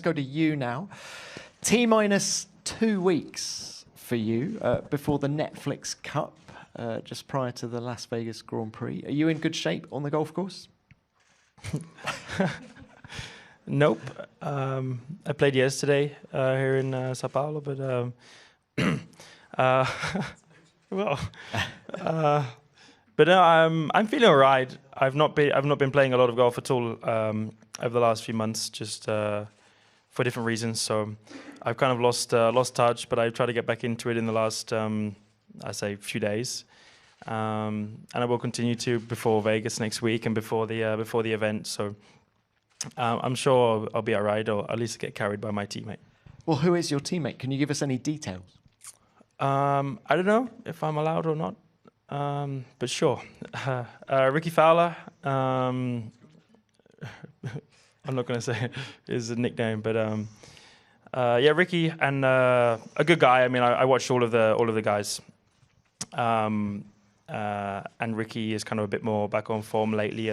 go to you now. T-minus 2 weeks for you before the Netflix Cup, just prior to the Las Vegas Grand Prix. Are you in good shape on the golf course? Nope. I played yesterday here in Sao Paulo, but but no, I'm feeling all right. I've not been playing a lot of golf at all over the last few months, just for different reasons. So I've kind of lost touch, but I try to get back into it in the last I say few days, and I will continue to before Vegas next week and before the event. So I'm sure I'll be all right, or at least get carried by my teammate. Well, who is your teammate? Can you give us any details? I don't know if I'm allowed or not, but sure. Ricky Fowler. I'm not going to say his nickname, but yeah, Ricky, and a good guy. I mean, I watched all of the guys, and Ricky is kind of a bit more back on form lately.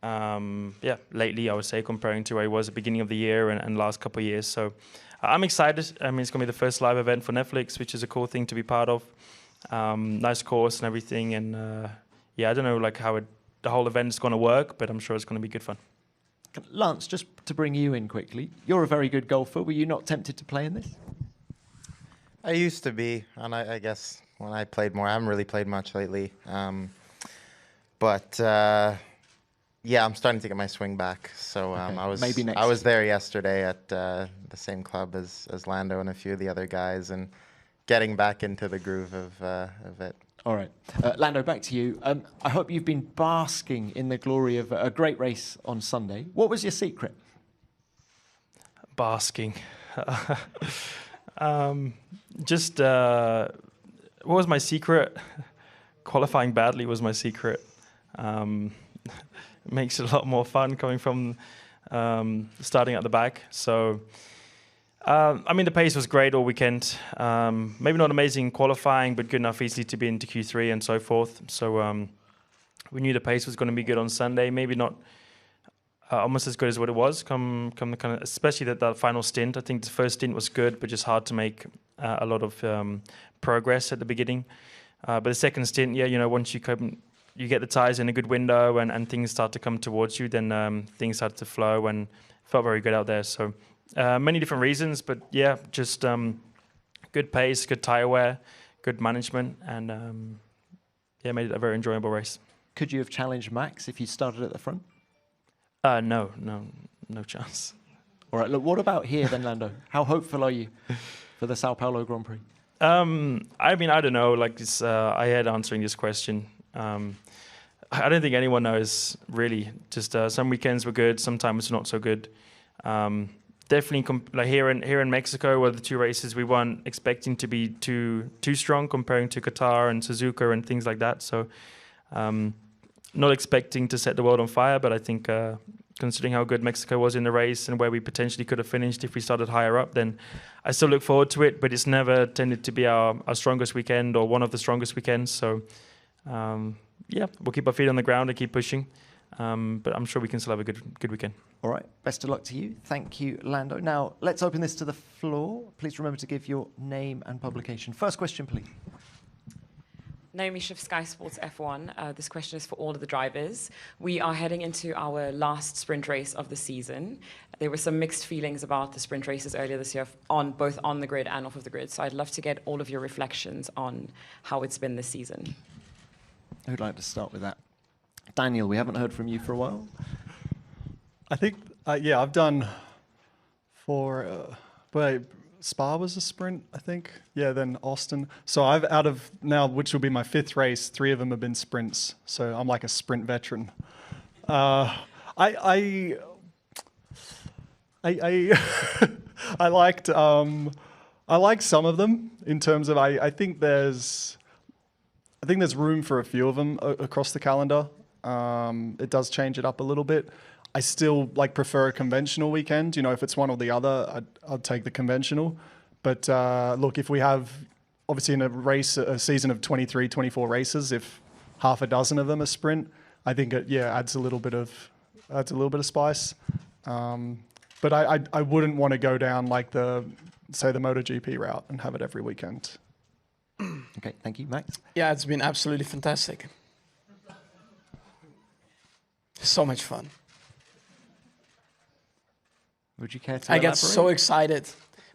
Lately I would say, comparing to where he was at the beginning of the year and last couple of years. So I'm excited. I mean, it's going to be the first live event for Netflix, which is a cool thing to be part of. Nice course and everything, and yeah, I don't know like how the whole event is going to work, but I'm sure it's going to be good fun. Lance, just to bring you in quickly, you're a very good golfer. Were you not tempted to play in this? I used to be, and I guess when I played more, I haven't really played much lately. But yeah, I'm starting to get my swing back. So okay. I was there yesterday at the same club as Lando and a few of the other guys, and getting back into the groove of it. All right. Lando, back to you. I hope you've been basking in the glory of a great race on Sunday. What was your secret? Basking. What was my secret? Qualifying badly was my secret. It makes it a lot more fun coming from starting at the back. So, I mean, the pace was great all weekend. Maybe not amazing qualifying, but good enough easily to be into Q3 and so forth. So we knew the pace was going to be good on Sunday. Maybe not almost as good as what it was. Come the kind of, especially that final stint. I think the first stint was good, but just hard to make a lot of progress at the beginning. But the second stint, yeah, you know, once you get the tires in a good window and things start to come towards you, then things start to flow, and felt very good out there. So. Many different reasons, but yeah, just good pace, good tire wear, good management, and yeah, made it a very enjoyable race. Could you have challenged Max if you started at the front? No chance. All right, look, what about here then, Lando? How hopeful are you for the Sao Paulo Grand Prix? I mean, I don't know. Like this, I had answering this question. I don't think anyone knows really. Just some weekends were good, sometimes not so good. Definitely, like here in Mexico, where the two races we weren't expecting to be too strong comparing to Qatar and Suzuka and things like that. So, not expecting to set the world on fire, but I think considering how good Mexico was in the race and where we potentially could have finished if we started higher up, then I still look forward to it. But it's never tended to be our strongest weekend or one of the strongest weekends. So, yeah, we'll keep our feet on the ground and keep pushing. But I'm sure we can still have a good weekend. All right. Best of luck to you. Thank you, Lando. Now, let's open this to the floor. Please remember to give your name and publication. First question, please. Naomi Schiff, Sky Sports F1. This question is for all of the drivers. We are heading into our last sprint race of the season. There were some mixed feelings about the sprint races earlier this year, both on the grid and off of the grid. So I'd love to get all of your reflections on how it's been this season. Who'd like to start with that? Daniel, we haven't heard from you for a while. I think, yeah, I've done Spa was a sprint, I think. Yeah, then Austin. So I've out of now, which will be my 5th race, 3 of them have been sprints. So I'm like a sprint veteran. I liked some of them in terms of I think there's room for a few of them across the calendar. It does change it up a little bit. I still prefer a conventional weekend. You know, if it's one or the other, I'd take the conventional. But look, if we have, obviously in a season of 23, 24 races, if half a dozen of them are sprint, I think it adds a little bit of spice. but I wouldn't want to go down like the MotoGP route and have it every weekend. Okay, thank you, Max. Yeah, it's been absolutely fantastic. So much fun. Would you care to I get so elaborate? excited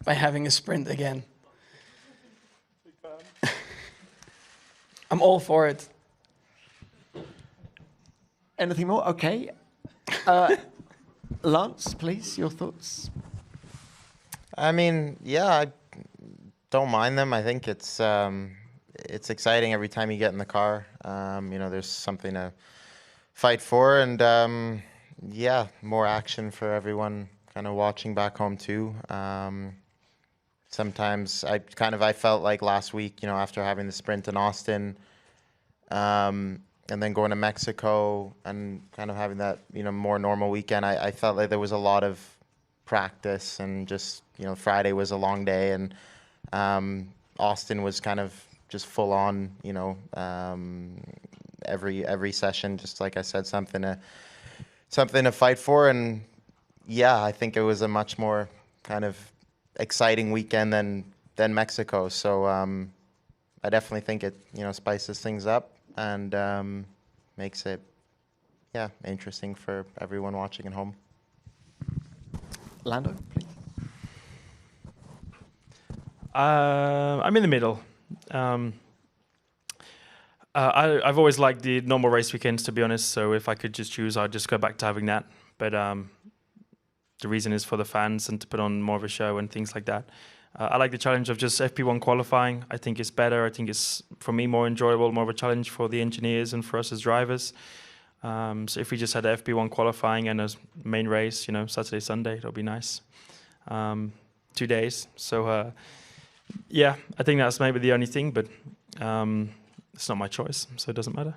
by having a sprint again. I'm all for it. Anything more? Okay. Lance, please, your thoughts? I mean, yeah, I don't mind them. I think it's exciting every time you get in the car. You know, there's something to fight for, and yeah, more action for everyone kind of watching back home too. Sometimes I felt like last week, you know, after having the sprint in Austin, and then going to Mexico and kind of having that, you know, more normal weekend, I felt like there was a lot of practice, and just, you know, Friday was a long day, and Austin was kind of just full on, you know, every session, just like I said, something to fight for. And yeah, I think it was a much more kind of exciting weekend than Mexico. So I definitely think it, you know, spices things up and makes it, yeah, interesting for everyone watching at home. Lando, please. I'm in the middle. I've always liked the normal race weekends, to be honest. So if I could just choose, I'd just go back to having that. But the reason is for the fans and to put on more of a show and things like that. I like the challenge of just FP1 qualifying. I think it's better. I think it's, for me, more enjoyable, more of a challenge for the engineers and for us as drivers. So if we just had FP1 qualifying and a main race, you know, Saturday, Sunday, it'll be nice. 2 days. So yeah, I think that's maybe the only thing, but it's not my choice, so it doesn't matter.